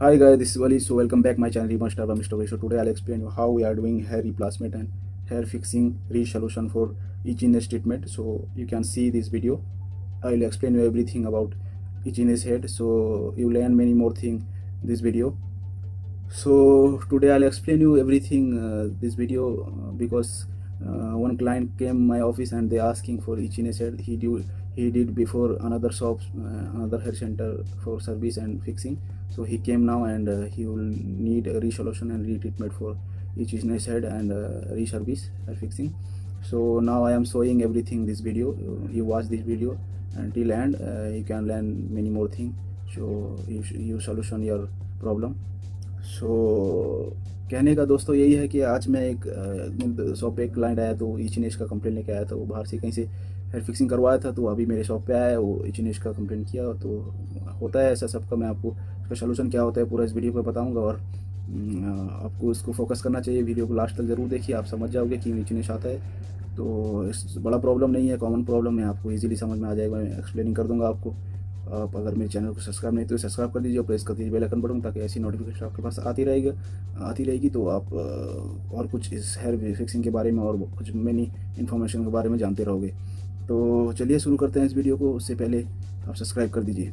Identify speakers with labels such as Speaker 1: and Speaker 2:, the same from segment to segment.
Speaker 1: Hi guys, this is Wali. So welcome back my channel Remaster by Mr. Wali. So today I'll explain you how we are doing hair replacement and hair fixing resolution for itchiness treatment. So you can see this video. I'll explain you everything about itchiness head. So you learn many more things this video. So today I'll explain you everything this video because one client came my office and they asking for itchiness head. He did before another shop, another hair center for service and fixing. So he came now and he will need a resolution and retreatment for itchiness head and reservice hair fixing. So now I am showing everything this video. You watch this video until end. You can learn many more things. So you solution your problem. सो कहने का दोस्तों यही है कि आज मैं एक shop पे एक क्लाइंट आया तो इचनेस का कंप्लेंट लेके आया था। वो बाहर से कहीं से हेयर फिक्सिंग करवाया था, तो अभी मेरे शॉप पे आया, वो इचनेस का कंप्लेंट किया। तो होता है ऐसा सबका। मैं आपको इसका सोल्यूशन क्या होता है पूरा इस वीडियो पे बताऊंगा और आपको इसको फोकस करना चाहिए। वीडियो को लास्ट तक ज़रूर देखिए, आप समझ जाओगे कि इचनेस आता है। तो इस बड़ा प्रॉब्लम नहीं है, कॉमन प्रॉब्लम है, आपको ईजिली समझ में आ जाएगा। मैं एक्सप्लेनिंग कर दूँगा आपको। आप अगर मेरे चैनल को सब्सक्राइब नहीं तो सब्सक्राइब कर दीजिए और प्रेस कर दीजिए बेल आइकन बटन, ताकि ऐसी नोटिफिकेशन आपके पास आती रहेगी। तो आप और कुछ इस हेयर फिक्सिंग के बारे में और कुछ मैनी इन्फॉर्मेशन के बारे में जानते रहोगे। तो चलिए शुरू करते हैं इस वीडियो को। उससे पहले आप सब्सक्राइब कर दीजिए।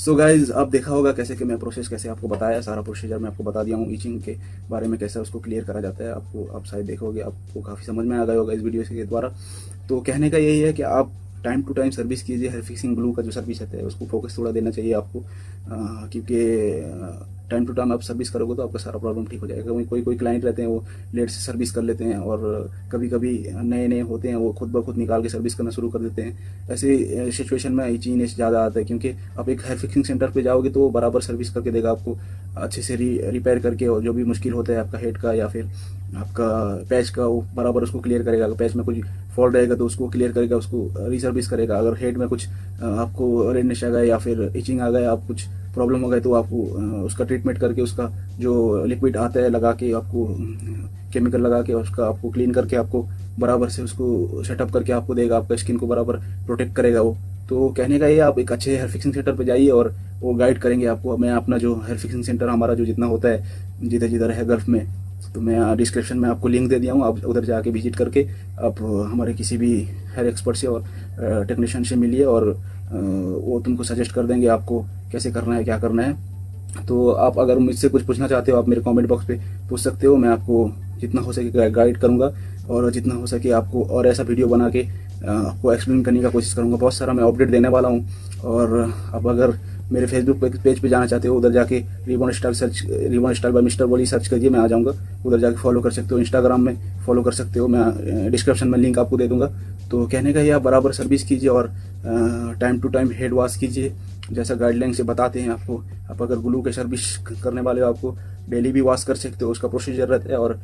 Speaker 1: सो गाइज अब देखा होगा कैसे कि मैं प्रोसेस कैसे आपको बताया, सारा प्रोसीजर मैं आपको बता दिया हूँ ईचिंग के बारे में, कैसे उसको क्लियर करा जाता है। आपको आप शायद देखोगे, आपको काफ़ी समझ में आ गया होगा इस वीडियो के द्वारा। तो कहने का यही है कि आप टाइम टू टाइम सर्विस कीजिए। हेयर फिक्सिंग ग्लू का जो सर्विस है उसको फोकस थोड़ा देना चाहिए आपको, क्योंकि टाइम टू टाइम आप सर्विस करोगे तो आपका सारा प्रॉब्लम ठीक हो जाएगा। कोई कोई क्लाइंट रहते हैं वो लेट से सर्विस कर लेते हैं, और कभी कभी नए नए होते हैं वो खुद ब खुद निकाल के सर्विस करना शुरू कर देते हैं। ऐसे सिचुएशन में इचीनेस ज़्यादा आता है, क्योंकि आप एक हेयर फिक्सिंग सेंटर पे जाओगे तो वो बराबर सर्विस करके देगा आपको, अच्छे से रिपेयर करके, और जो भी मुश्किल होता है आपका हेड का या फिर आपका पैच का, वो बराबर उसको क्लियर करेगा। अगर पैच में कुछ फॉल्ट रहेगा तो उसको क्लियर करेगा, उसको रीसर्विस करेगा। अगर हेड में कुछ आपको रेडनेस आ गया या फिर इचिंग आ गया, आप कुछ प्रॉब्लम हो गए तो आपको उसका ट्रीटमेंट करके, उसका जो लिक्विड आता है लगा के, आपको केमिकल लगा के उसका आपको क्लीन करके, आपको बराबर से उसको सेटअप करके आपको देगा, आपका स्किन को बराबर प्रोटेक्ट करेगा वो। तो कहने का ये, आप एक अच्छे हेयर फिक्सिंग सेंटर पे जाइए और वो गाइड करेंगे आपको। मैं अपना जो हेयर फिक्सिंग सेंटर हमारा जो जितना होता है जिधर जिधर है गल्फ में, तो मैं डिस्क्रिप्शन में आपको लिंक दे दिया हूँ, आप उधर जाके विजिट करके आप हमारे किसी भी हेयर एक्सपर्ट से और टेक्नीशियन से मिलिए, और वो तुमको सजेस्ट कर देंगे आपको कैसे करना है, क्या करना है। तो आप अगर मुझसे कुछ पूछना चाहते हो, आप मेरे कमेंट बॉक्स पे पूछ सकते हो। मैं आपको जितना हो सके गाइड करूँगा, और जितना हो सके आपको और ऐसा वीडियो बना के आपको एक्सप्लेन करने का कोशिश करूँगा। बहुत सारा मैं अपडेट देने वाला हूँ। और अब अगर मेरे फेसबुक पेज पे जाना चाहते हो, उधर जाके रिबॉन स्टाइल बाय मिस्टर बॉली सर्च करिए, मैं आ जाऊँगा। उधर जाके फॉलो कर सकते हो, इंस्टाग्राम में फॉलो कर सकते हो, मैं डिस्क्रिप्शन में लिंक आपको दे दूँगा। तो कहने का ये, आप बराबर सर्विस कीजिए और time to time head wash कीजिए, जैसा गाइडलाइन से बताते हैं आपको। आप अगर ग्लू के सर्विस करने वाले हो, आपको डेली भी वॉश कर सकते हो, उसका प्रोसीजर रहता है, और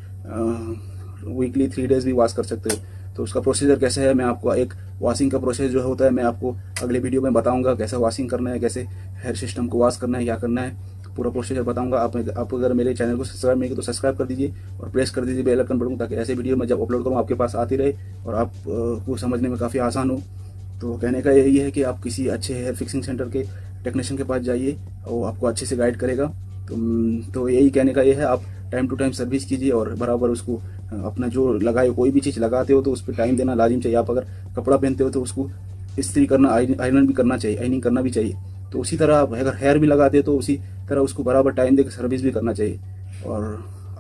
Speaker 1: वीकली 3 डेज भी वॉश कर सकते हो। तो उसका प्रोसीजर कैसे है, मैं आपको एक वॉशिंग का प्रोसेस जो होता है मैं आपको अगले वीडियो में बताऊंगा, कैसे वॉशिंग करना है, कैसे हेयर सिस्टम को वॉश करना है, क्या करना है, पूरा प्रोसीजर बताऊंगा। आप अगर मेरे चैनल को सब्सक्राइब नहीं किया तो सब्सक्राइब कर दीजिए और प्रेस कर दीजिए बेल आइकन बटन, ताकि ऐसे वीडियो मैं जब अपलोड करूँ आपके पास आती रहे और आपको समझने में काफ़ी आसान हो। तो कहने का यही है कि आप किसी अच्छे हेयर फिक्सिंग सेंटर के टेक्नीशियन के पास जाइए, वो आपको अच्छे से गाइड करेगा। तो यही कहने का ये है, आप टाइम टू टाइम सर्विस कीजिए और बराबर उसको अपना जो लगाए, कोई भी चीज़ लगाते हो तो उस पर टाइम देना लाजिम चाहिए। आप अगर कपड़ा पहनते हो तो उसको इस्त्री करना, आयरन भी करना चाहिए, आयरनिंग करना भी चाहिए। तो उसी तरह आप अगर हेयर भी लगाते हो तो उसी तरह उसको बराबर टाइम देकर सर्विस भी करना चाहिए। और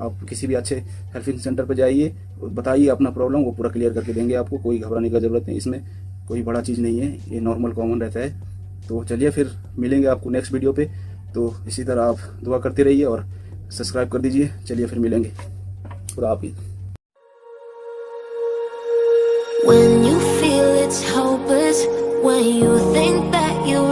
Speaker 1: आप किसी भी अच्छे हेयर फिक्सिंग सेंटर पर जाइए, बताइए अपना प्रॉब्लम, वो पूरा क्लियर करके देंगे आपको। कोई घबराने का ज़रूरत नहीं, इसमें कोई बड़ा चीज़ नहीं है, ये नॉर्मल कॉमन रहता है। तो चलिए फिर मिलेंगे आपको नेक्स्ट वीडियो पे। तो इसी तरह आप दुआ करते रहिए और सब्सक्राइब कर दीजिए। चलिए फिर मिलेंगे, खुदा हाफिज़।
Speaker 2: When you feel it's hopeless, when you think that you